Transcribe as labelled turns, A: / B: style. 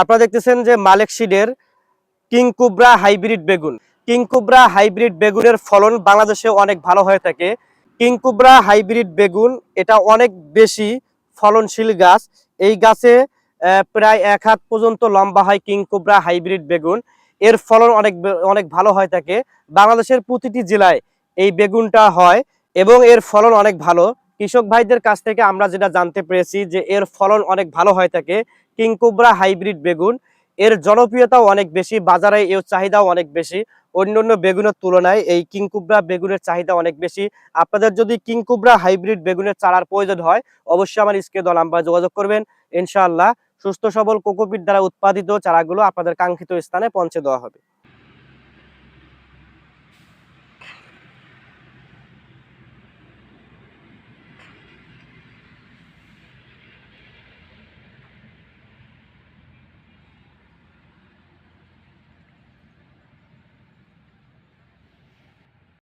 A: আপনারা দেখতেছেন যে মালেক সিডের কিং কোবরা হাইব্রিড বেগুন। কিং কোবরা হাইব্রিড বেগুনের ফলন বাংলাদেশে অনেক ভালো হয়ে থাকে। কিং কোবরা হাইব্রিড বেগুন এটা অনেক বেশি ফলনশীল গাছ। এই গাছে প্রায় 1 হাত পর্যন্ত লম্বা হয় কিং কোবরা হাইব্রিড বেগুন। এর ফলন অনেক ভালো হয়ে থাকে। বাংলাদেশের প্রতিটি জেলায় এই বেগুনটা হয় এবং এর ফলন অনেক ভালো। কৃষক ভাইদের কাছ থেকে আমরা যেটা জানতে পেরেছি যে এর ফলন অনেক ভালো হয়ে থাকে কিং কোবরা হাইব্রিড বেগুন। এর জনপ্রিয়তাও অনেক বেশি, বাজারে এর চাহিদাও অনেক বেশি। অন্যান্য বেগুনের তুলনায় এই কিং কোবরা বেগুনের চাহিদা অনেক বেশি। আপনাদের যদি কিং কোবরা হাইব্রিড বেগুনের চারার প্রয়োজন হয় অবশ্যই আমার স্ক্রিনে দেওয়া নাম্বারে যোগাযোগ করবেন। ইনশাআল্লাহ সুস্থ সবল কোকোপিট দ্বারা উৎপাদিত চারাগুলো আপনাদের কাঙ্ক্ষিত স্থানে পৌঁছে দেওয়া হবে।